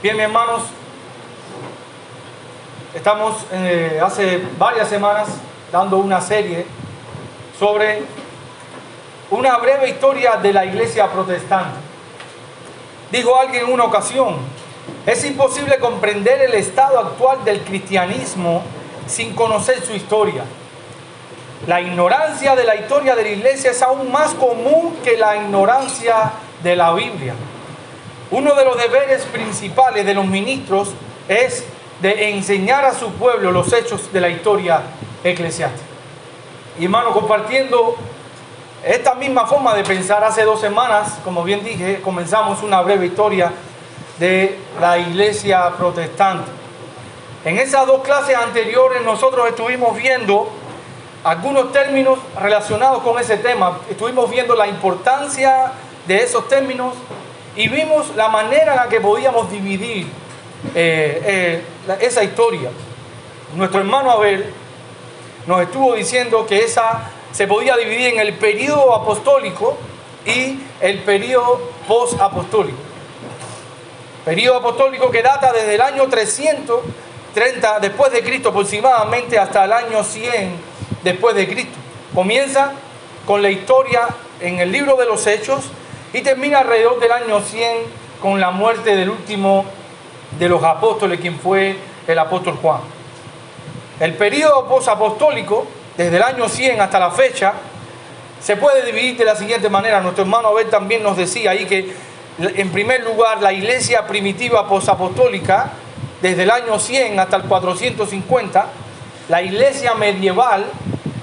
Bien, mis hermanos, estamos hace varias semanas dando una serie sobre una breve historia de la iglesia protestante. Dijo alguien en una ocasión: es imposible comprender el estado actual del cristianismo sin conocer su historia. La ignorancia de la historia de la iglesia es aún más común que la ignorancia de la Biblia. Uno de los deberes principales de los ministros es de enseñar a su pueblo los hechos de la historia eclesiástica. Y hermano, compartiendo esta misma forma de pensar, hace 2 semanas, como bien dije, comenzamos una breve historia de la iglesia protestante. En esas 2 clases anteriores nosotros estuvimos viendo algunos términos relacionados con ese tema. Estuvimos viendo la importancia de esos términos y vimos la manera en la que podíamos dividir esa historia. Nuestro hermano Abel nos estuvo diciendo que esa se podía dividir en el período apostólico y el período post-apostólico. Período apostólico que data desde el año 330 después de Cristo aproximadamente hasta el año 100 después de Cristo. Comienza con la historia en el libro de los Hechos y termina alrededor del año 100 con la muerte del último de los apóstoles, quien fue el apóstol Juan. El período posapostólico, desde el año 100 hasta la fecha, se puede dividir de la siguiente manera. Nuestro hermano Abel también nos decía ahí que, en primer lugar, la iglesia primitiva posapostólica, desde el año 100 hasta el 450, la iglesia medieval,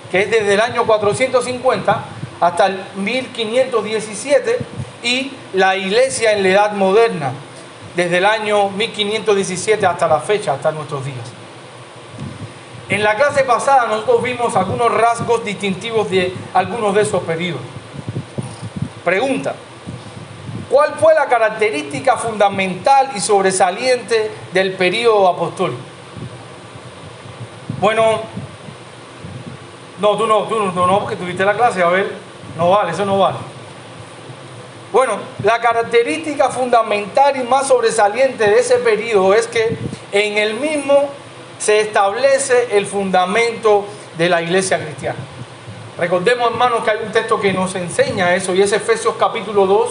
que es desde el año 450 hasta el 1517, y la iglesia en la edad moderna, desde el año 1517 hasta la fecha, hasta nuestros días. En la clase pasada nosotros vimos algunos rasgos distintivos de algunos de esos periodos. Pregunta: ¿cuál fue la característica fundamental y sobresaliente del período apostólico? Bueno, tú no, porque tuviste la clase, a ver, no vale, eso no vale. Bueno, la característica fundamental y más sobresaliente de ese periodo es que en el mismo se establece el fundamento de la iglesia cristiana. Recordemos, hermanos, que hay un texto que nos enseña eso, y es Efesios capítulo 2,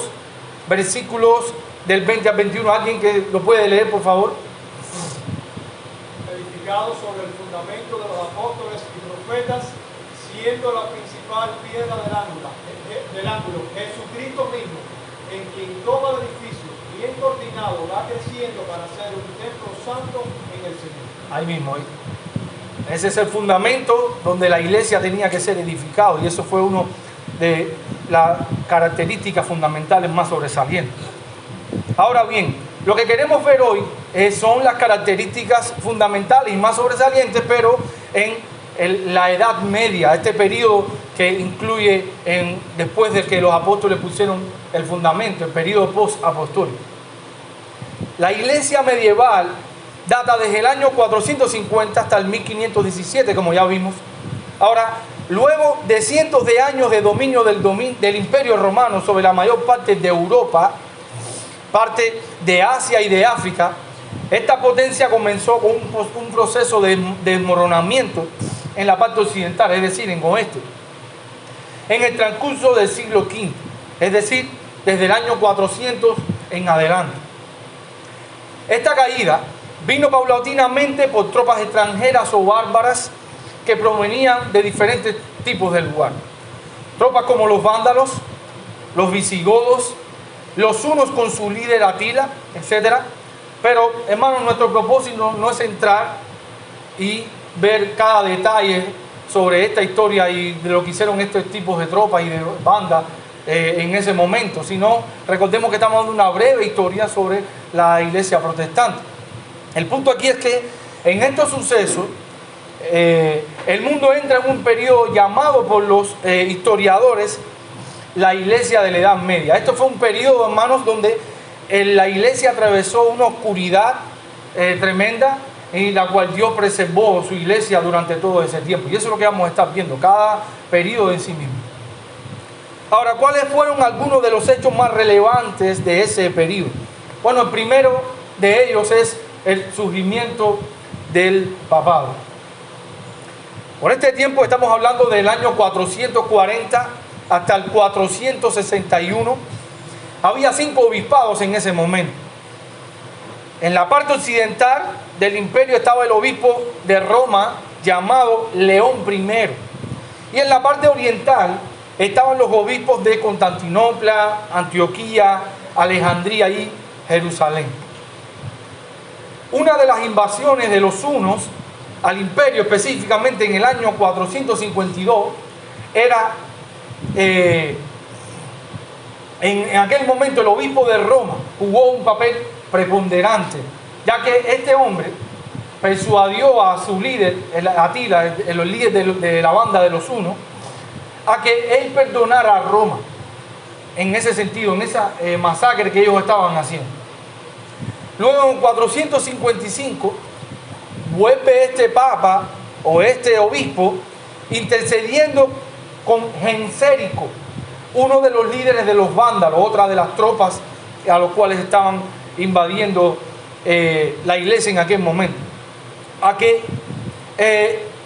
versículos del 20 al 21. ¿Alguien que lo puede leer, por favor? Edificado sobre el fundamento de los apóstoles y profetas, siendo la principal piedra del ángulo, Jesucristo mismo, en quien todo el edificio, bien coordinado, va creciendo para ser un templo santo en el Señor. Ahí mismo. Ese es el fundamento donde la iglesia tenía que ser edificado, y eso fue uno de las características fundamentales más sobresalientes. Ahora bien, lo que queremos ver hoy son las características fundamentales y más sobresalientes, pero en la Edad Media, este periodo que incluye después de que los apóstoles pusieron el fundamento, el periodo post-apostólico. La iglesia medieval data desde el año 450 hasta el 1517, como ya vimos. Ahora, luego de cientos de años de dominio del Imperio Romano sobre la mayor parte de Europa, parte de Asia y de África, esta potencia comenzó con un proceso de desmoronamiento en la parte occidental, es decir, en oeste, en el transcurso del siglo V, es decir, desde el año 400 en adelante. Esta caída vino paulatinamente por tropas extranjeras o bárbaras que provenían de diferentes tipos de lugar. Tropas como los vándalos, los visigodos, los hunos con su líder Atila, etc. Pero, hermanos, nuestro propósito no es entrar y ver cada detalle sobre esta historia y de lo que hicieron estos tipos de tropas y de bandas en ese momento, sino recordemos que estamos dando una breve historia sobre la iglesia protestante. El punto aquí es que en estos sucesos el mundo entra en un periodo llamado por los historiadores la iglesia de la Edad Media. Esto fue un periodo, hermanos, donde la iglesia atravesó una oscuridad tremenda, en la cual Dios preservó su iglesia durante todo ese tiempo. Y eso es lo que vamos a estar viendo, cada periodo en sí mismo. Ahora, ¿cuáles fueron algunos de los hechos más relevantes de ese periodo? Bueno, el primero de ellos es el surgimiento del papado. Por este tiempo estamos hablando del año 440 hasta el 461. Había 5 obispados en ese momento. En la parte occidental del imperio estaba el obispo de Roma llamado León I. Y en la parte oriental estaban los obispos de Constantinopla, Antioquía, Alejandría y Jerusalén. Una de las invasiones de los hunos al imperio, específicamente en el año 452, era en aquel momento el obispo de Roma jugó un papel preponderante, ya que este hombre persuadió a su líder, Atila, el líder de la banda de los hunos, a que él perdonara a Roma, en ese sentido, en esa masacre que ellos estaban haciendo. Luego en 455 vuelve este papa o este obispo intercediendo con Gensérico, uno de los líderes de los vándalos, otra de las tropas a los cuales estaban invadiendo la iglesia en aquel momento, a que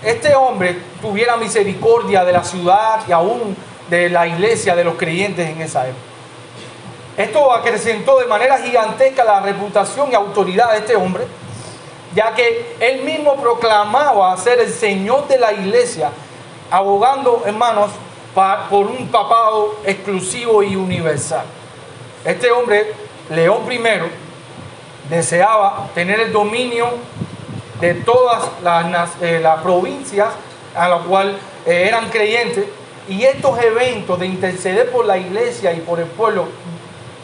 este hombre tuviera misericordia de la ciudad y aún de la iglesia, de los creyentes en esa época. Esto acrecentó de manera gigantesca la reputación y autoridad de este hombre, ya que él mismo proclamaba ser el Señor de la iglesia, abogando, hermanos, por un papado exclusivo y universal. Este hombre, León I, deseaba tener el dominio de todas las provincias a las cuales eran creyentes, y estos eventos de interceder por la iglesia y por el pueblo,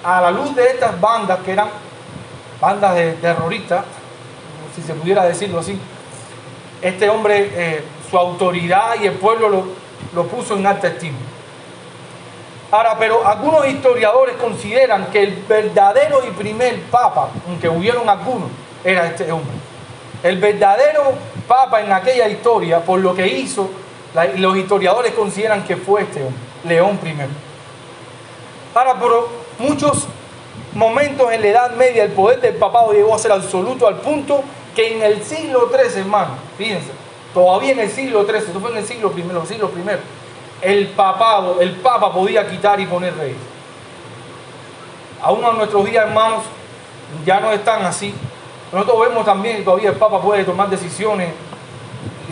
a la luz de estas bandas, que eran bandas de terroristas, si se pudiera decirlo así, este hombre, su autoridad y el pueblo lo puso en alta estima. Ahora, pero algunos historiadores consideran que el verdadero y primer papa, aunque hubieron algunos, era este hombre. El verdadero papa en aquella historia, por lo que hizo, los historiadores consideran que fue este hombre, León I. Ahora, por muchos momentos en la Edad Media, el poder del papado llegó a ser absoluto, al punto que en el siglo XIII, hermano, fíjense, todavía en el siglo XIII, esto fue en el siglo I, el papa podía quitar y poner reyes. Aún en nuestros días, hermanos, ya no están así. Nosotros vemos también que todavía el papa puede tomar decisiones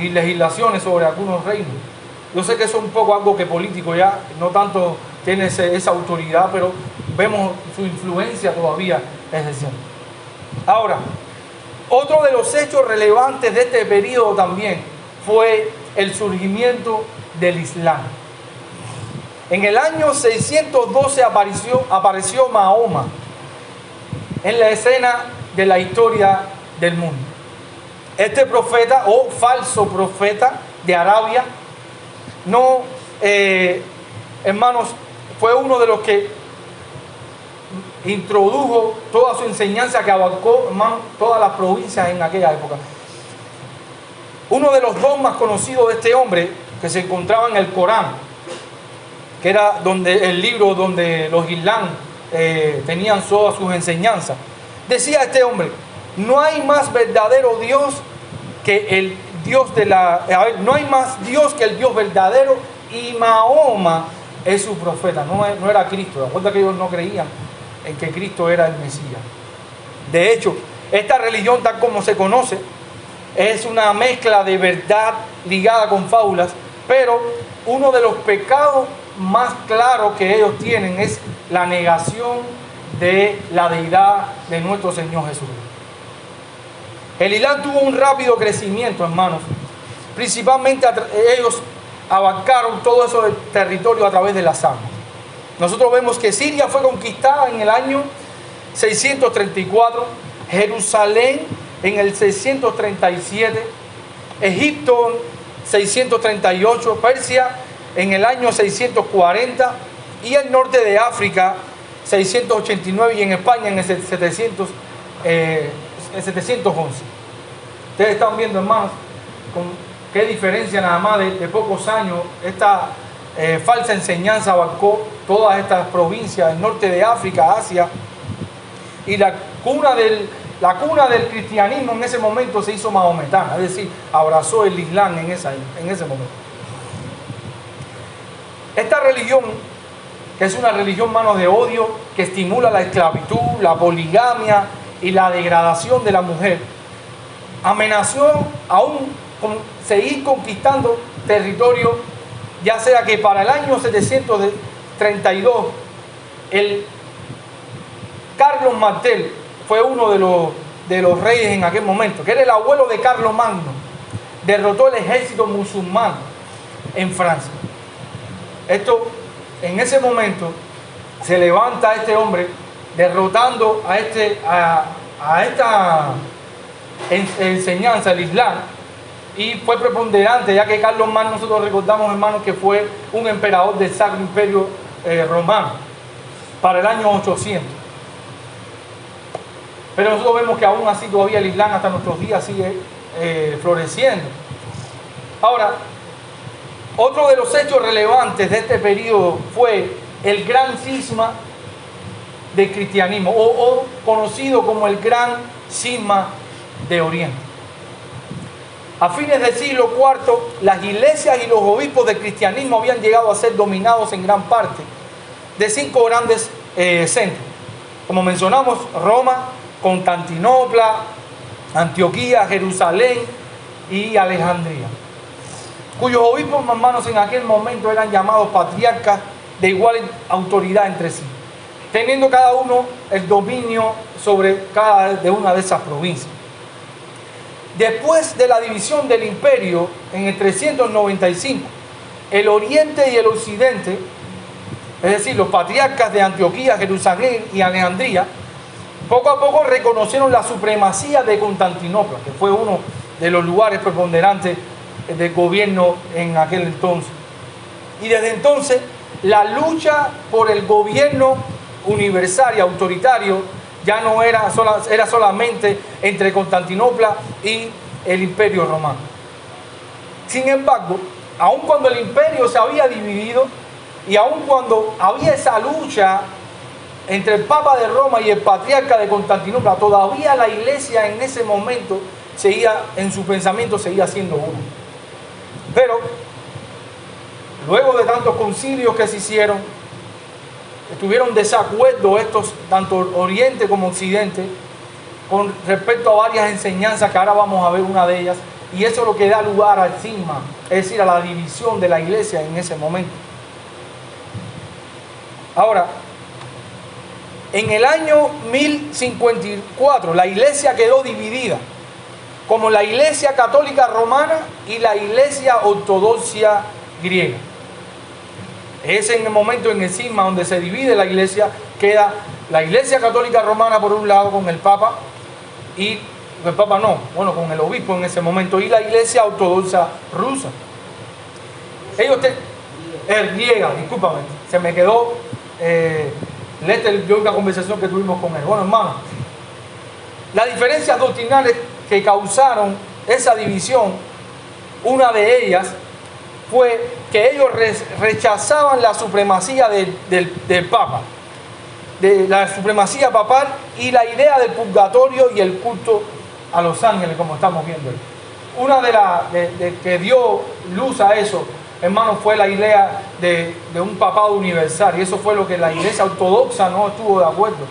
y legislaciones sobre algunos reinos. Yo sé que eso es un poco algo que político ya, no tanto tiene esa autoridad, pero vemos su influencia todavía ejerciendo. Ahora, otro de los hechos relevantes de este periodo también fue el surgimiento del Islam. En el año 612 apareció Mahoma en la escena de la historia del mundo. Este profeta o falso profeta de Arabia, hermanos, fue uno de los que introdujo toda su enseñanza, que abarcó, hermanos, todas las provincias en aquella época. Uno de los dogmas conocidos de este hombre, que se encontraba en el Corán, que era el libro donde los islam tenían todas sus enseñanzas, decía este hombre: no hay más verdadero Dios que el Dios no hay más Dios que el Dios verdadero, y Mahoma es su profeta. No era Cristo. De acuerdo que ellos no creían en que Cristo era el Mesías. De hecho, esta religión, tal como se conoce, es una mezcla de verdad ligada con fábulas, pero uno de los pecados más claros que ellos tienen es la negación de la deidad de nuestro Señor Jesús. El Islam tuvo un rápido crecimiento, hermanos. Principalmente ellos abarcaron todo ese territorio a través de las armas. Nosotros vemos que Siria fue conquistada en el año 634, Jerusalén en el 637, Egipto 638, Persia en el año 640 y el norte de África 689, y en España en el 711. Ustedes están viendo, hermanos, con qué diferencia nada más de pocos años esta falsa enseñanza abarcó todas estas provincias del norte de África, Asia, y la cuna del la cuna del cristianismo en ese momento se hizo mahometana, es decir, abrazó el Islam en ese momento. Esta religión, que es una religión, manos de odio, que estimula la esclavitud, la poligamia y la degradación de la mujer, amenazó aún con seguir conquistando territorio, ya sea que para el año 732 el Carlos Martel fue uno de los reyes en aquel momento, que era el abuelo de Carlos Magno, derrotó el ejército musulmán en Francia. Esto, en ese momento, se levanta este hombre derrotando a esta enseñanza, el Islam, y fue preponderante, ya que Carlos Magno, nosotros recordamos, hermanos, que fue un emperador del Sacro Imperio Romano para el año 800. Pero nosotros vemos que aún así todavía el Islam hasta nuestros días sigue floreciendo. Ahora, otro de los hechos relevantes de este periodo fue el gran cisma del cristianismo, o conocido como el gran cisma de Oriente. A fines del siglo IV, las iglesias y los obispos del cristianismo habían llegado a ser dominados en gran parte de 5 grandes centros. Como mencionamos, Roma, Constantinopla, Antioquía, Jerusalén y Alejandría, cuyos obispos, hermanos, en aquel momento eran llamados patriarcas de igual autoridad entre sí, teniendo cada uno el dominio sobre cada de una de esas provincias. Después de la división del imperio en el 395, el oriente y el occidente, es decir, los patriarcas de Antioquía, Jerusalén y Alejandría, poco a poco reconocieron la supremacía de Constantinopla, que fue uno de los lugares preponderantes del gobierno en aquel entonces. Y desde entonces, la lucha por el gobierno universal y autoritario ya no era solamente entre Constantinopla y el Imperio Romano. Sin embargo, aun cuando el imperio se había dividido y aun cuando había esa lucha entre el Papa de Roma y el Patriarca de Constantinopla, todavía la iglesia en ese momento en su pensamiento seguía siendo uno. Pero luego de tantos concilios que se hicieron, estuvieron desacuerdos estos, tanto Oriente como Occidente, con respecto a varias enseñanzas que ahora vamos a ver una de ellas, y eso es lo que da lugar al cisma, es decir, a la división de la iglesia en ese momento. Ahora, en el año 1054 la iglesia quedó dividida como la iglesia católica romana y la iglesia ortodoxa griega. Es en el momento, en el cisma, donde se divide la iglesia, queda la iglesia católica romana por un lado con el Papa, y el Papa no, bueno, con el obispo en ese momento, y la iglesia ortodoxa rusa. Griega, discúlpame, se me quedó yo una conversación que tuvimos con él. Bueno, hermano, las diferencias doctrinales que causaron esa división, una de ellas fue que ellos rechazaban la supremacía del Papa, de la supremacía papal, y la idea del purgatorio y el culto a los ángeles, como estamos viendo. Una de que dio luz a eso, hermano, fue la idea de un papado universal, y eso fue lo que la iglesia ortodoxa no estuvo de acuerdo,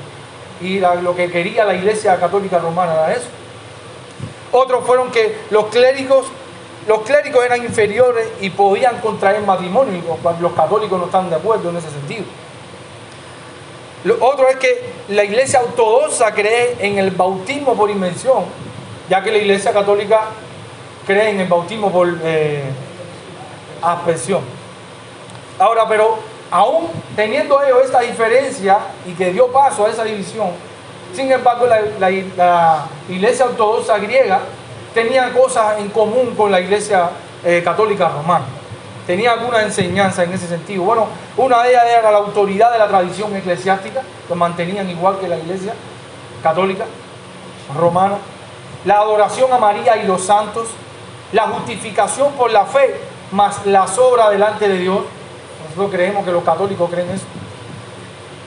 y lo que quería la iglesia católica romana era eso. Otros fueron que los clérigos eran inferiores y podían contraer matrimonio, y los católicos no están de acuerdo en ese sentido. Lo otro es que la iglesia ortodoxa cree en el bautismo por inmersión, ya que la iglesia católica cree en el bautismo por aspersión. Ahora, pero aún teniendo ellos esta diferencia y que dio paso a esa división, sin embargo, la iglesia ortodoxa griega tenía cosas en común con la iglesia católica romana. Tenía alguna enseñanza en ese sentido. Bueno, una de ellas era la autoridad de la tradición eclesiástica, lo mantenían igual que la iglesia católica romana. La adoración a María y los santos, la justificación por la fe, más las obras delante de Dios. Nosotros creemos que los católicos creen eso.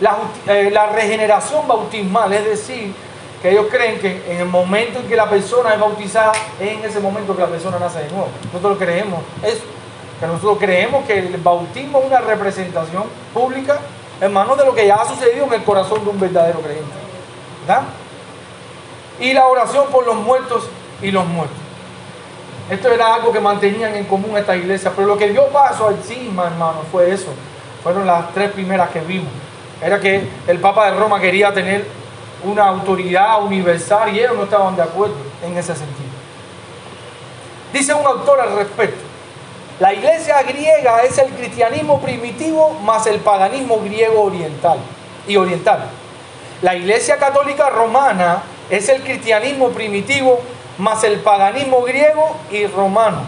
La regeneración bautismal, es decir, que ellos creen que en el momento en que la persona es bautizada, es en ese momento que la persona nace de nuevo. Nosotros creemos eso, que nosotros creemos que el bautismo es una representación pública, hermano, de lo que ya ha sucedido en el corazón de un verdadero creyente, ¿verdad? Y la oración por los muertos y los muertos. Esto era algo que mantenían en común esta iglesia, pero lo que dio paso al cisma, hermano, fue eso. Fueron las tres primeras que vimos. Era que el Papa de Roma quería tener una autoridad universal y ellos no estaban de acuerdo en ese sentido. Dice un autor al respecto: la iglesia griega es el cristianismo primitivo más el paganismo griego oriental. La iglesia católica romana es el cristianismo primitivo más el paganismo griego y romano.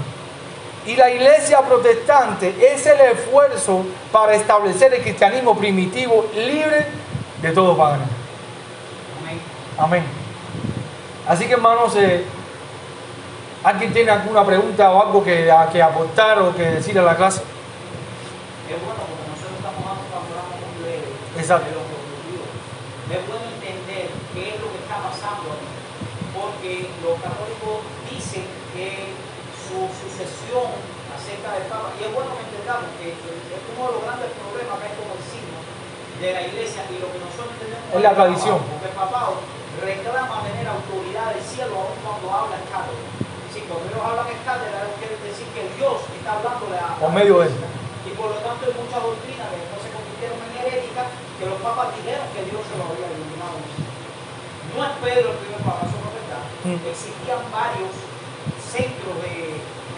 Y la iglesia protestante es el esfuerzo para establecer el cristianismo primitivo libre de todo paganismo. Amén. Amén. Así que, hermanos, ¿alguien tiene alguna pregunta o algo que aportar o que decir a la clase? Es bueno, porque nosotros estamos dando un panorama muy breve. Exacto. De los objetivos. Es bueno entender qué es lo que está pasando aquí, porque los católicos dicen que su sucesión acerca del Papa, y es bueno que entendamos que es uno de los grandes problemas que hay como el signo de la iglesia, y lo que nosotros entendemos es la tradición, porque el papado reclama tener autoridad del cielo aún cuando habla en cátedra. Sí, cuando ellos hablan en cátedra, quiere decir que Dios está hablando por medio de él. Y por lo tanto hay muchas doctrinas que después se convirtieron en heréticas, que los papas dijeron que Dios se lo había iluminado. No es Pedro el primer papa, eso no es verdad. Existían varios centros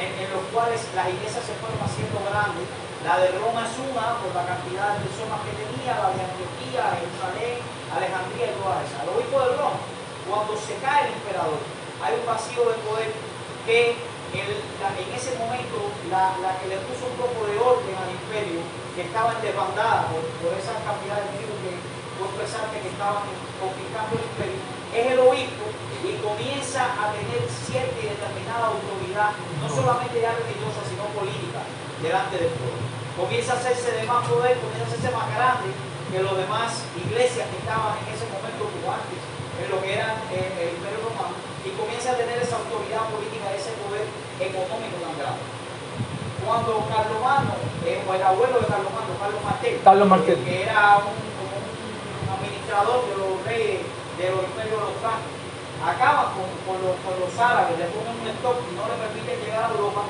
en los cuales las iglesias se fueron haciendo grandes. La de Roma es una, por la cantidad de personas que tenía, la de Antioquía, Jerusalén, Alejandría y todas esas. El obispo de Roma, cuando se cae el emperador, hay un vacío de poder que en ese momento la que le puso un poco de orden al imperio, que estaba en desbandada por esa cantidad de enemigos que vos pensaste que estaban conquistando el imperio, es el obispo, y comienza a tener cierta y determinada autoridad, no solamente ya religiosa, sino política, delante del pueblo. Comienza a hacerse de más poder, comienza a hacerse más grande que los demás iglesias que estaban en ese momento como antes, en lo que era el imperio romano, y comienza a tener esa autoridad política, ese poder económico tan grande. Cuando Carlomagno, o el abuelo de Carlomagno, Carlos Martel, que era como un administrador de los reyes de los imperios de los francos, acaba con los árabes, le ponen un stop y no le permiten llegar a Europa.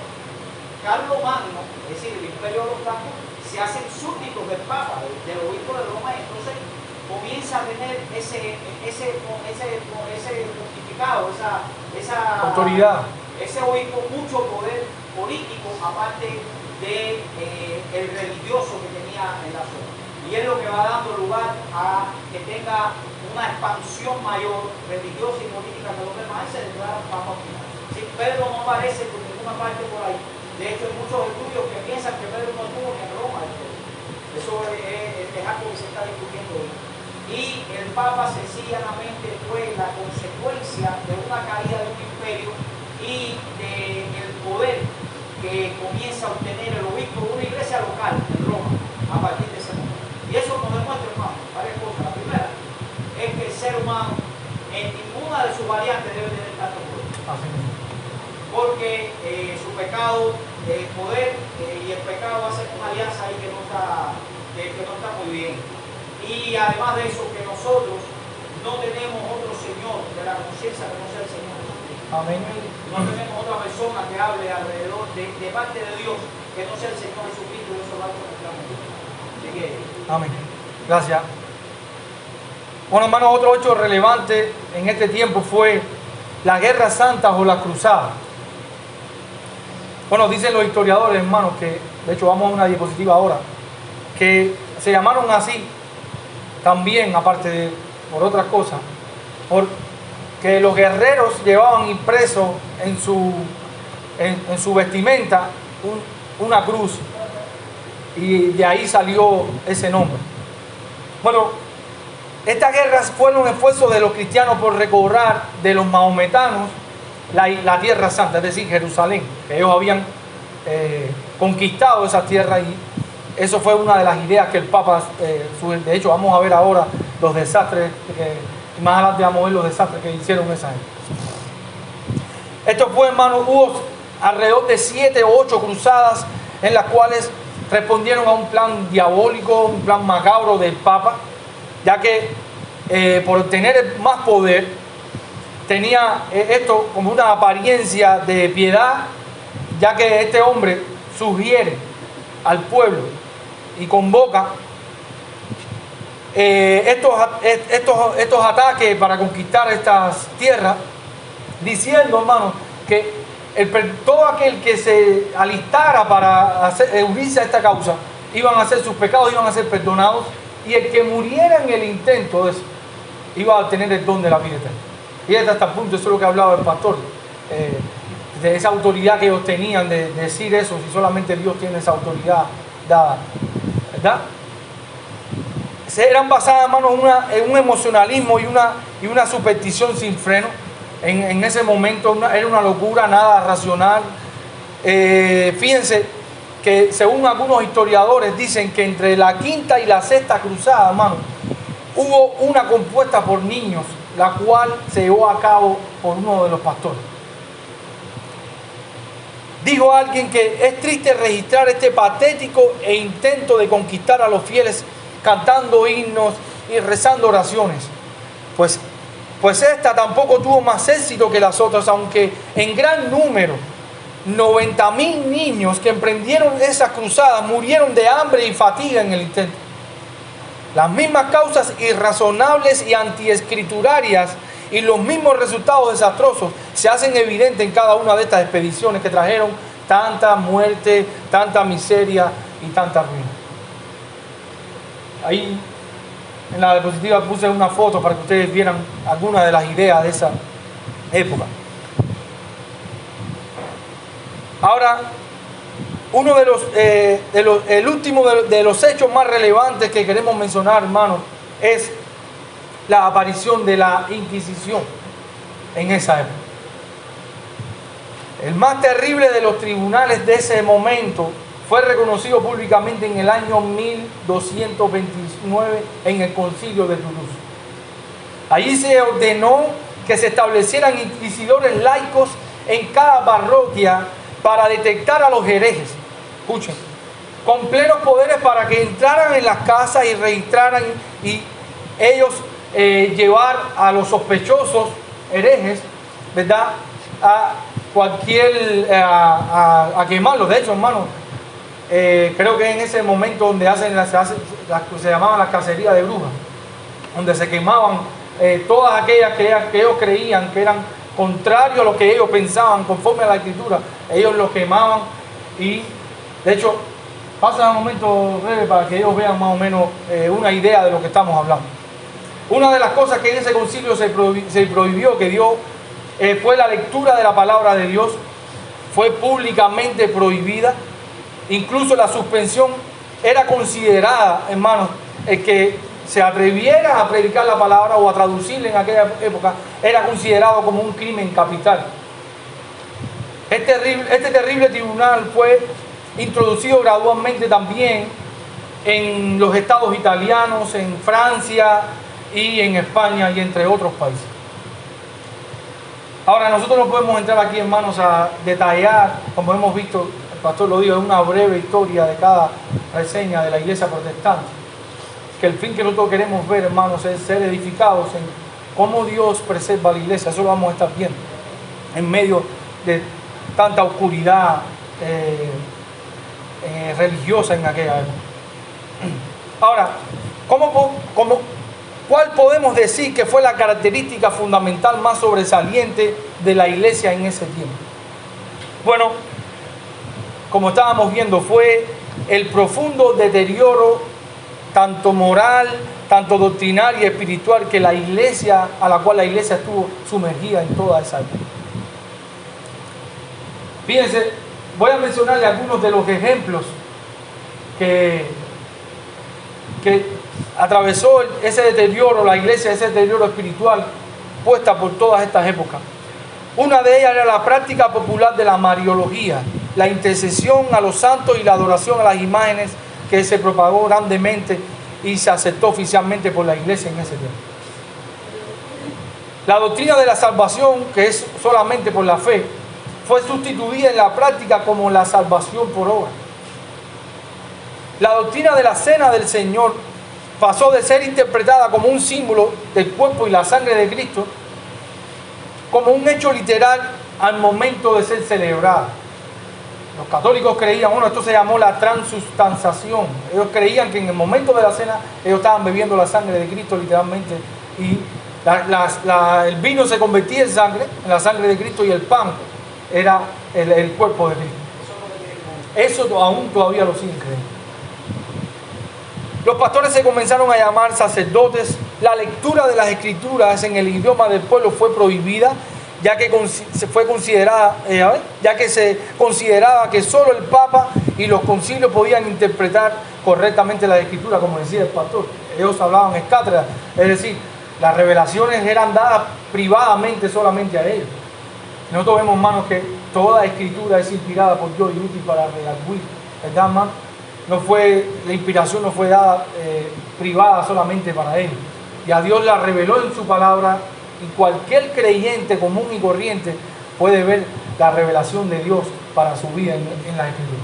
Carlomagno, es decir, el imperio de los francos, se hacen súbditos del Papa, del obispo de Roma, y entonces comienza a tener ese pontificado, esa autoridad, ese obispo, mucho poder político, aparte de el religioso que tenía en la zona. Y es lo que va dando lugar a que tenga una expansión mayor religiosa y política que los demás, se declara Papa final. Si Pedro no aparece por ninguna parte por ahí. De hecho, hay muchos estudios que piensan que Pedro no estuvo ni en Roma. Eso es algo que se está discutiendo hoy. Y el Papa sencillamente fue la consecuencia de una caída de un imperio y del poder que comienza a obtener el obispo de una iglesia local en Roma a partir de ese momento. Y eso nos demuestra, hermano, varias cosas. La primera es que el ser humano en ninguna de sus variantes debe tener tanto poder. Porque su pecado, el poder y el pecado hacen una alianza ahí que no está muy bien. Y además de eso, que nosotros no tenemos otro Señor de la conciencia que no sea el Señor Jesucristo. Amén. No tenemos otra persona que hable alrededor de parte de Dios que no sea el Señor Jesucristo, y eso lo hace nuestra mente. Amén. Gracias. Bueno, hermano, otro hecho relevante en este tiempo fue la Guerra Santa o la Cruzada. Bueno, dicen los historiadores, hermanos, que, de hecho vamos a una diapositiva ahora, que se llamaron así también, aparte de por otras cosas, porque los guerreros llevaban impreso en su vestimenta una cruz, y de ahí salió ese nombre. Bueno, estas guerras fueron un esfuerzo de los cristianos por recobrar de los mahometanos la tierra santa, es decir, Jerusalén, que ellos habían conquistado esa tierra, y eso fue una de las ideas que el Papa, de hecho vamos a ver ahora los desastres Más adelante vamos a ver los desastres que hicieron esa gente. Esto fue, hermanos, hubo alrededor de 7 o 8 cruzadas en las cuales respondieron a un plan diabólico, un plan macabro del Papa, ya que por obtener más poder tenía esto como una apariencia de piedad, ya que este hombre sugiere al pueblo y convoca estos ataques para conquistar estas tierras, diciendo, hermanos, que todo aquel que se alistara para unirse a esta causa, iban a hacer sus pecados, iban a ser perdonados, y el que muriera en el intento de eso, iba a tener el don de la vida eterna. Y hasta el punto, eso es lo que hablaba el pastor, de esa autoridad que ellos tenían de decir eso, si solamente Dios tiene esa autoridad dada, ¿verdad? Eran basadas, hermanos, en un emocionalismo y una superstición sin freno. En ese momento era una locura, nada racional. Fíjense que según algunos historiadores dicen que entre la quinta y la sexta cruzada, hermano, hubo una compuesta por niños, la cual se llevó a cabo por uno de los pastores. Dijo alguien que es triste registrar este patético intento de conquistar a los fieles cantando himnos y rezando oraciones. Pues esta tampoco tuvo más éxito que las otras, aunque en gran número, 90.000 niños que emprendieron esas cruzadas murieron de hambre y fatiga en el intento. Las mismas causas irrazonables y antiescriturarias y los mismos resultados desastrosos se hacen evidentes en cada una de estas expediciones que trajeron tanta muerte, tanta miseria y tanta ruina. Ahí en la diapositiva puse una foto para que ustedes vieran algunas de las ideas de esa época. Ahora, uno el último de los hechos más relevantes que queremos mencionar, hermanos, es la aparición de la Inquisición en esa época. El más terrible de los tribunales de ese momento fue reconocido públicamente en el año 1229 en el Concilio de Toulouse. Allí se ordenó que se establecieran inquisidores laicos en cada parroquia para detectar a los herejes. Escuchen, con plenos poderes para que entraran en las casas y registraran y ellos llevar a los sospechosos herejes, ¿verdad?, a quemarlos. De hecho, hermano, creo que en ese momento donde se llamaban las cacerías de brujas, donde se quemaban todas aquellas que ellos creían que eran contrarios a lo que ellos pensaban conforme a la Escritura, ellos los quemaban. Y de hecho, pasa un momento breve para que ellos vean más o menos una idea de lo que estamos hablando. Una de las cosas que en ese concilio se prohibió, que dio, fue la lectura de la palabra de Dios. Fue públicamente prohibida. Incluso la suspensión era considerada, hermanos, el que se atreviera a predicar la palabra o a traducirla en aquella época, era considerado como un crimen capital. Este terrible tribunal fue introducido gradualmente también en los estados italianos, en Francia y en España y entre otros países. Ahora, nosotros no podemos entrar aquí, hermanos, a detallar, como hemos visto, el pastor lo dijo, es una breve historia de cada reseña de la iglesia protestante. Que el fin que nosotros queremos ver, hermanos, es ser edificados en cómo Dios preserva la iglesia. Eso lo vamos a estar viendo en medio de tanta oscuridad religiosa en aquella época. Ahora, ¿cuál podemos decir que fue la característica fundamental más sobresaliente de la iglesia en ese tiempo? Bueno, como estábamos viendo, fue el profundo deterioro tanto moral, tanto doctrinal y espiritual que la iglesia, a la cual la iglesia estuvo sumergida en toda esa época. Fíjense, voy a mencionarle algunos de los ejemplos que atravesó ese deterioro, la iglesia, ese deterioro espiritual puesta por todas estas épocas. Una de ellas era la práctica popular de la mariología, la intercesión a los santos y la adoración a las imágenes, que se propagó grandemente y se aceptó oficialmente por la iglesia en ese tiempo. La doctrina de la salvación, que es solamente por la fe, fue sustituida en la práctica como la salvación por obra. La doctrina de la cena del Señor pasó de ser interpretada como un símbolo del cuerpo y la sangre de Cristo, como un hecho literal al momento de ser celebrada. Los católicos creían, bueno, esto se llamó la transustanciación. Ellos creían que en el momento de la cena ellos estaban bebiendo la sangre de Cristo literalmente, y el vino se convertía en sangre, en la sangre de Cristo, y el pan era el cuerpo de Cristo. Eso aún todavía lo siguen creyendo. Los pastores se comenzaron a llamar sacerdotes. La lectura de las escrituras en el idioma del pueblo fue prohibida, ya que se consideraba que solo el Papa y los concilios podían interpretar correctamente las escrituras, como decía el pastor. Ellos hablaban en cátedra, es decir, las revelaciones eran dadas privadamente solamente a ellos. Nosotros vemos, hermanos, que toda escritura es inspirada por Dios y útil para redarguir, ¿verdad, hermano? La inspiración no fue dada privada solamente para ellos. Y a Dios la reveló en su palabra, y cualquier creyente común y corriente puede ver la revelación de Dios para su vida en la escritura.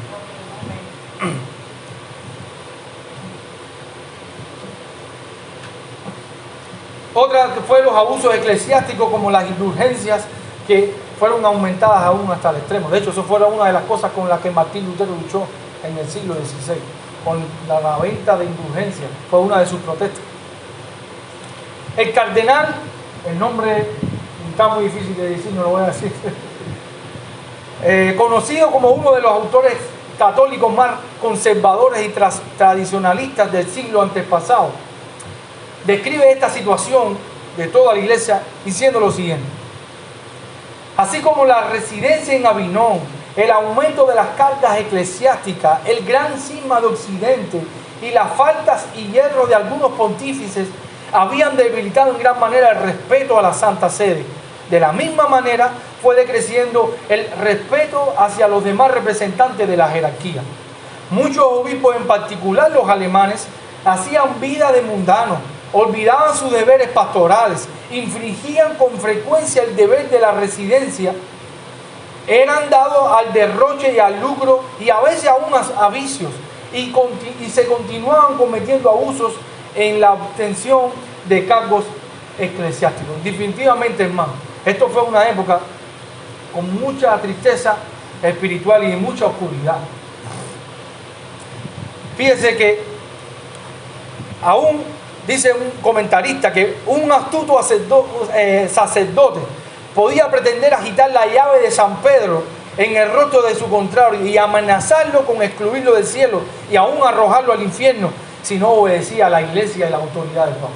Otra que fue los abusos eclesiásticos, como las indulgencias, que fueron aumentadas aún hasta el extremo. De hecho, eso fue una de las cosas con las que Martín Lutero luchó en el siglo XVI, con la venta de indulgencias. Fue una de sus protestas. El cardenal, el nombre está muy difícil de decir, no lo voy a decir, conocido como uno de los autores católicos más conservadores y tradicionalistas del siglo antepasado, describe esta situación de toda la iglesia diciendo lo siguiente: así como la residencia en Aviñón, el aumento de las cargas eclesiásticas, el gran cisma de Occidente y las faltas y hierros de algunos pontífices habían debilitado en gran manera el respeto a la Santa Sede. De la misma manera fue decreciendo el respeto hacia los demás representantes de la jerarquía. Muchos obispos, en particular los alemanes, hacían vida de mundanos, olvidaban sus deberes pastorales, infringían con frecuencia el deber de la residencia, eran dados al derroche y al lucro, y a veces aún a vicios, y se continuaban cometiendo abusos en la obtención de cargos eclesiásticos. Definitivamente, hermano, esto fue una época con mucha tristeza espiritual y mucha oscuridad. Fíjense que aún dice un comentarista que un astuto sacerdote podía pretender agitar la llave de San Pedro en el rostro de su contrario y amenazarlo con excluirlo del cielo y aún arrojarlo al infierno si no obedecía a la iglesia y la autoridad del Papa.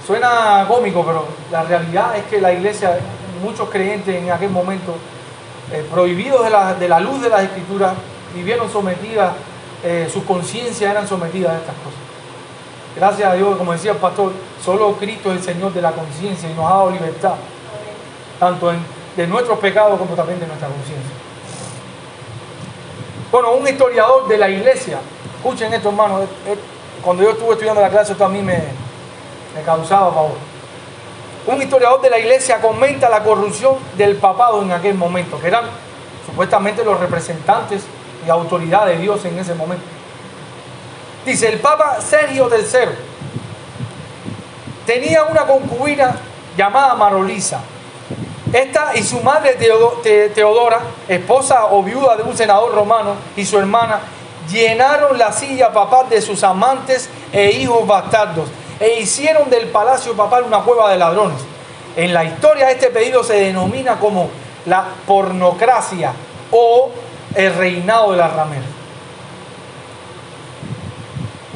Suena cómico, pero la realidad es que la iglesia, muchos creyentes en aquel momento, prohibidos de la luz de las escrituras, vivieron sometidas, sus conciencias eran sometidas a estas cosas. Gracias a Dios, como decía el pastor, solo Cristo es el Señor de la conciencia y nos ha dado libertad, tanto de nuestros pecados como también de nuestra conciencia. Bueno, un historiador de la iglesia, escuchen esto, hermano, cuando yo estuve estudiando la clase, esto a mí me causaba pavor. Un historiador de la iglesia comenta la corrupción del papado en aquel momento, que eran supuestamente los representantes y autoridad de Dios en ese momento. Dice: el Papa Sergio III tenía una concubina llamada Marolisa. Esta y su madre Teodora, esposa o viuda de un senador romano, y su hermana llenaron la silla papal de sus amantes e hijos bastardos e hicieron del palacio papal una cueva de ladrones. En la historia este pedido se denomina como la pornocracia o el reinado de las rameras.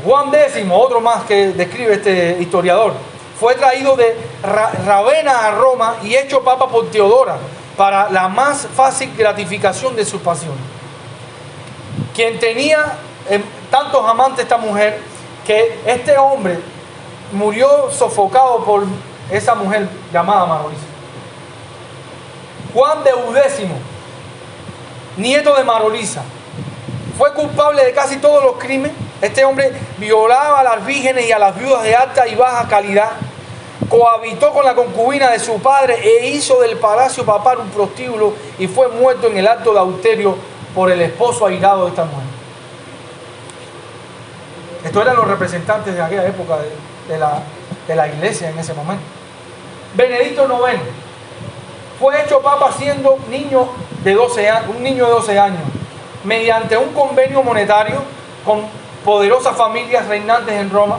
Juan X, otro más que describe este historiador, fue traído de Ravenna a Roma y hecho papa por Teodora para la más fácil gratificación de su pasión. Quien tenía tantos amantes esta mujer, que este hombre murió sofocado por esa mujer llamada Marolisa. Juan X, nieto de Marolisa, fue culpable de casi todos los crímenes Este hombre violaba a las vírgenes y a las viudas de alta y baja calidad, cohabitó con la concubina de su padre e hizo del palacio papal un prostíbulo y fue muerto en el acto de adulterio por el esposo airado de esta mujer. Estos eran los representantes de aquella época de la iglesia en ese momento. Benedicto IX fue hecho papa siendo un niño de 12 años, mediante un convenio monetario con poderosas familias reinantes en Roma.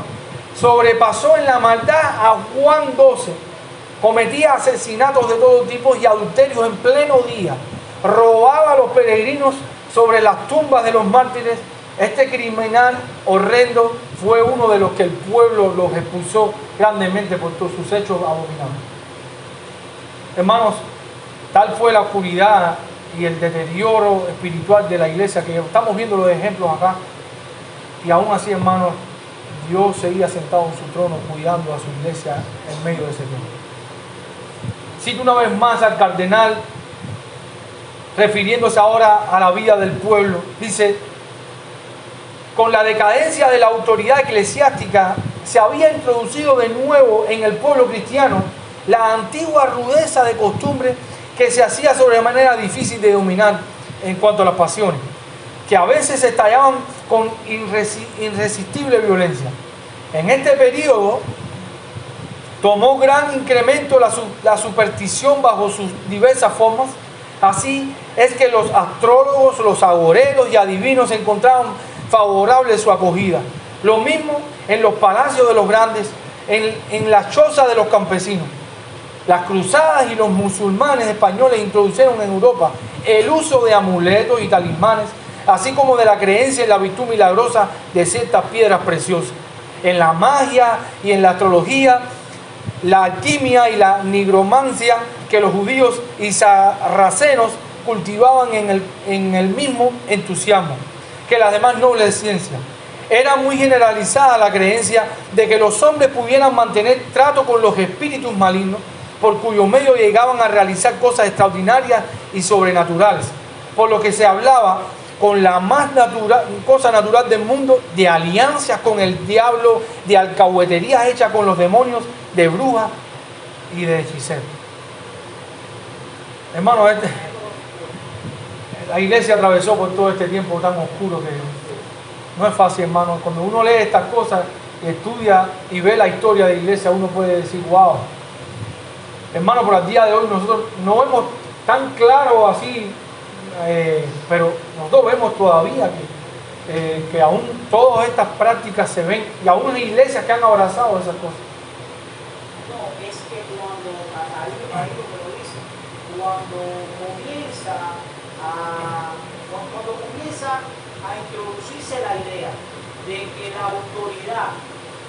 Sobrepasó en la maldad a Juan XII, cometía asesinatos de todo tipo y adulterios en pleno día, robaba a los peregrinos sobre las tumbas de los mártires. Este criminal horrendo fue uno de los que el pueblo los expulsó grandemente por todos sus hechos abominables. Hermanos, tal fue la oscuridad y el deterioro espiritual de la iglesia, que estamos viendo los ejemplos acá, y aún así, hermanos, Dios seguía sentado en su trono cuidando a su iglesia en medio de ese tiempo. Cito una vez más al cardenal, refiriéndose ahora a la vida del pueblo. Dice: con la decadencia de la autoridad eclesiástica se había introducido de nuevo en el pueblo cristiano la antigua rudeza de costumbre que se hacía sobremanera difícil de dominar en cuanto a las pasiones, que a veces estallaban con irresistible violencia. En este periodo tomó gran incremento la superstición bajo sus diversas formas. Así es que los astrólogos, los agoreros y adivinos encontraban favorable su acogida. Lo mismo en los palacios de los grandes, en las chozas de los campesinos. Las cruzadas y los musulmanes españoles introdujeron en Europa el uso de amuletos y talismanes, así como de la creencia en la virtud milagrosa de ciertas piedras preciosas. En la magia y en la astrología, la alquimia y la nigromancia que los judíos y sarracenos cultivaban en el mismo entusiasmo que las demás nobles ciencias. Era muy generalizada la creencia de que los hombres pudieran mantener trato con los espíritus malignos, por cuyo medio llegaban a realizar cosas extraordinarias y sobrenaturales, por lo que se hablaba con la más cosa natural del mundo de alianzas con el diablo, de alcahueterías hechas con los demonios, de brujas y de hechiceros. Hermano, la iglesia atravesó por todo este tiempo tan oscuro que no es fácil, hermano. Cuando uno lee estas cosas, estudia y ve la historia de la iglesia, uno puede decir, wow. Hermano, por el día de hoy nosotros no vemos tan claro así, pero nosotros vemos todavía que aún todas estas prácticas se ven, y aún hay iglesias que han abrazado esas cosas. No, es que cuando, ahí lo que lo dice, cuando comienza a introducirse la idea de que la autoridad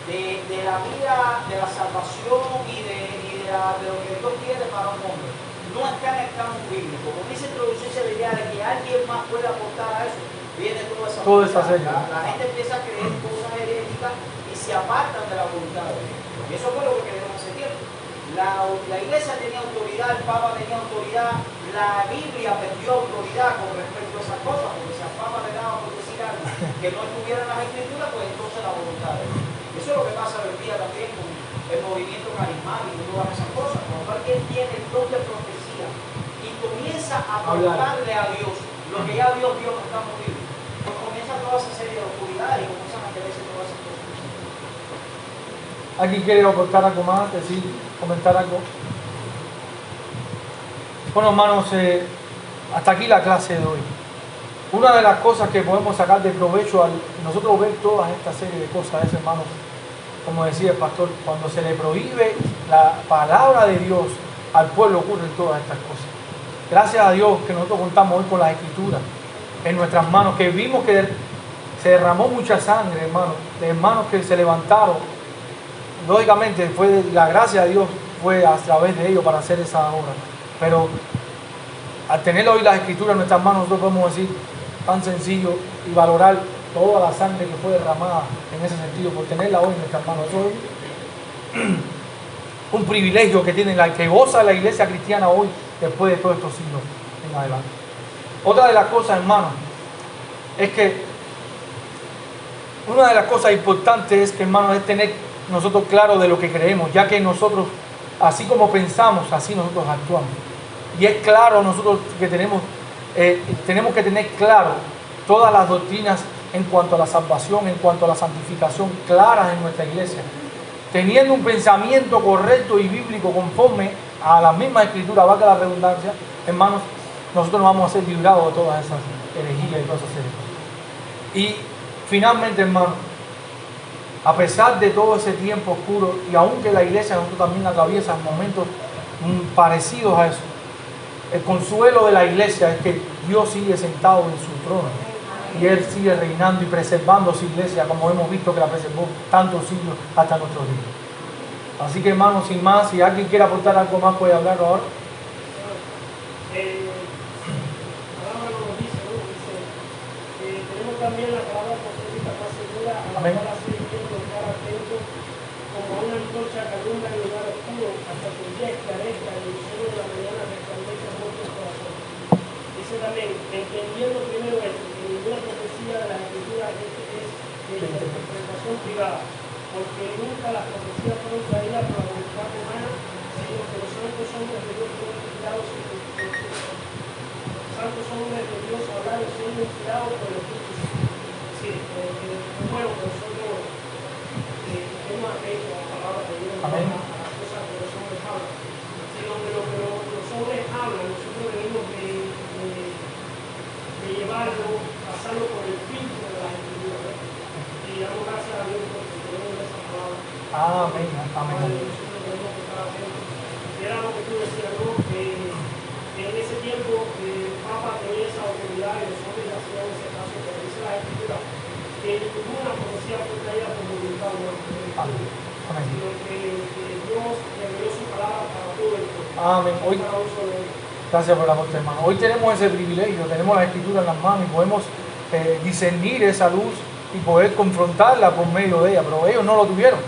de la vida, de la salvación y de lo que Dios quiere para un hombre no está en el campo bíblico, comienza a introducirse la idea de que alguien más puede aportar a eso, viene toda esa serie. La gente empieza a creer cosas heréticas y se apartan de la voluntad de Dios. Y eso fue lo que quedó hace tiempo. La iglesia tenía autoridad, el Papa tenía autoridad, la Biblia perdió autoridad con respecto a esas cosas, porque si al Papa le daba por decir algo que no estuviera en las Escrituras, pues entonces la voluntad de Dios. Eso es lo que pasa hoy día también con el movimiento carismático y todas esas cosas. Cuando alguien tiene el don de profecía y comienza a preguntarle a Dios lo que ya Dios vio que está movido, pues comienza toda esa serie de oscuridades y comienzan a quererse todas esas cosas. ¿Alguien quiere aportar algo más? Decir, comentar algo. Bueno, hermanos, hasta aquí la clase de hoy. Una de las cosas que podemos sacar de provecho al nosotros ver toda esta serie de cosas es, hermanos, como decía el pastor, cuando se le prohíbe la palabra de Dios al pueblo ocurren todas estas cosas. Gracias a Dios que nosotros contamos hoy con las Escrituras en nuestras manos, que vimos que se derramó mucha sangre, hermanos, de hermanos que se levantaron. Lógicamente, la gracia de Dios fue a través de ellos para hacer esa obra. Pero al tener hoy las Escrituras en nuestras manos, nosotros podemos decir tan sencillo y valorar toda la sangre que fue derramada en ese sentido, por tenerla hoy en nuestras manos. Eso es un privilegio que goza la iglesia cristiana hoy, después de todos estos siglos en adelante. Otra de las cosas, hermanos, es que una de las cosas importantes es que, hermanos, es tener nosotros claro de lo que creemos, ya que nosotros, así como pensamos, así nosotros actuamos. Y es claro nosotros que tenemos que tener claro todas las doctrinas en cuanto a la salvación, en cuanto a la santificación, claras en nuestra iglesia. Teniendo un pensamiento correcto y bíblico conforme a la misma escritura, valga la redundancia, hermanos, nosotros nos vamos a ser librados de todas esas herejías y todas esas herejías. Y finalmente, hermanos, a pesar de todo ese tiempo oscuro, y aunque la iglesia nosotros también atraviesa momentos parecidos a eso, el consuelo de la iglesia es que Dios sigue sentado en su trono y Él sigue reinando y preservando su iglesia, como hemos visto que la preservó tantos siglos hasta nuestros días. Así que, hermanos, sin más, si alguien quiere aportar algo más, puede hablarlo ahora. Tenemos también la palabra profética más segura, a la cual así debemos estar atentos como a una antorcha que alumbra en lugar oscuro hasta que el día esclarezca y el sol de la mañana resplandece en nuestros corazones. Dice también, entendiendo primero esto, que ninguna profecía de las escrituras es de interpretación privada, porque nunca las profecías fueron traídas por la voluntad humana, sino que los santos hombres de Dios fueron inspirados santos hombres de Dios hablaron siendo inspirados por el Espíritu Santo. Sí, bueno, nosotros estemos atentos a la palabra de Dios, a las cosas que los hombres hablan. Sino que lo que los hombres hablan, nosotros debemos de llevarlo, pasarlo por el filtro de las escrituras. Y damos gracias a Dios porque tenemos esa palabra. Amén, amén. Nosotros tenemos que estar atentos. Y era lo que tú decías, ¿no? En ese tiempo el Papa tenía esa autoridad y los hombres hacían ese caso, pero dice la Escritura que ninguna profecía fue traída por voluntad humana, sino que Dios reveló su palabra para todo el pueblo. Amén. Hoy, gracias por la voz, hermano. Hoy tenemos ese privilegio, tenemos la Escritura en las manos y podemos discernir esa luz y poder confrontarla por medio de ella, pero ellos no lo tuvieron.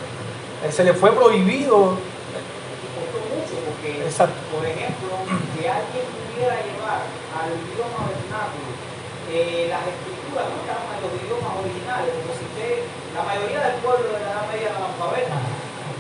Se les fue prohibido. Exacto. Por ejemplo, que alguien pudiera llevar al idioma vernáculo las escrituras no estaban en los idiomas originales, porque si usted, la mayoría del pueblo de la Edad Media era analfabeta,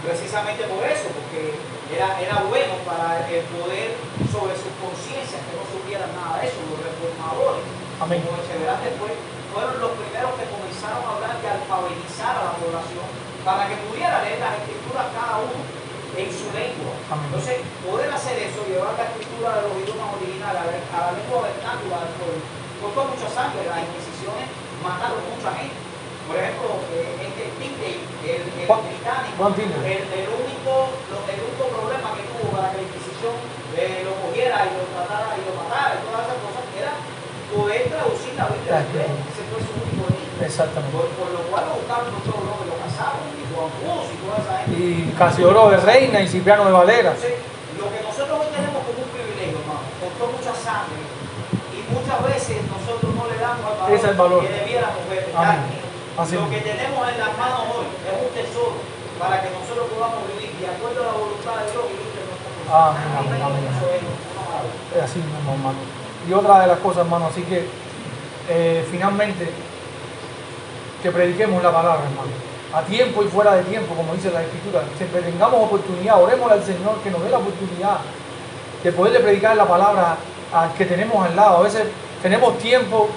precisamente por eso, porque era bueno para el poder sobre sus conciencias que no supieran nada de eso. Los reformadores, amén, como se verá después, fueron los primeros que comenzaron a hablar de alfabetizar a la población para que pudiera leer las escrituras cada uno en su lengua. Amén. Entonces, poder hacer eso, llevar la escritura de los idiomas originales a la lengua vernácula del pueblo, costó mucha sangre. Las inquisiciones mataron mucha gente. Por ejemplo, Tindale, el británico, el único problema que tuvo para que la Inquisición lo cogiera y lo tratara y lo matara y todas esas cosas era poder traducir la Biblia al inglés. Ese fue su único límite. Exactamente. Por lo cual lo buscaron muchos locos, lo casaron, y Juan Bus y toda esa gente. Y Casiodoro de Reina y Cipriano de Valera. Entonces, lo que nosotros hoy tenemos como un privilegio, hermano, costó mucha sangre y muchas veces nosotros no le damos al valor que debiéramos ver. Lo que tenemos en las manos hoy es un tesoro para que nosotros podamos vivir de acuerdo a la voluntad de Dios y vivir de nuestra persona. Eso es una maravilla. Así mismo, hermano. Y otra de las cosas, hermano, así que finalmente que prediquemos la palabra, hermano, a tiempo y fuera de tiempo, como dice la Escritura. Siempre tengamos oportunidad, oremos al Señor que nos dé la oportunidad de poderle predicar la palabra al que tenemos al lado. A veces tenemos tiempo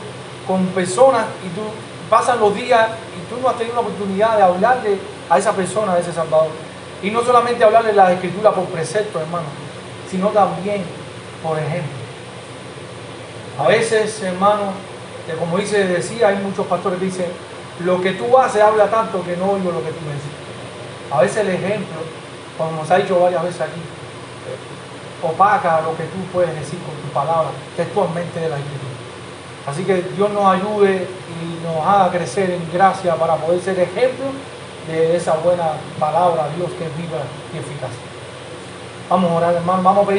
con personas y tú pasan los días y tú no has tenido la oportunidad de hablarle a esa persona, a ese Salvador. Y no solamente hablarle las Escrituras por precepto, hermano, sino también por ejemplo. A veces, hermano, como decía, hay muchos pastores que dicen, lo que tú haces habla tanto que no oigo lo que tú dices. A veces el ejemplo, como nos ha dicho varias veces aquí, opaca lo que tú puedes decir con tu palabra textualmente de la Escritura. Así que Dios nos ayude y nos haga crecer en gracia para poder ser ejemplo de esa buena palabra, Dios, que es viva y eficaz. Vamos a orar, hermano, vamos a pedirle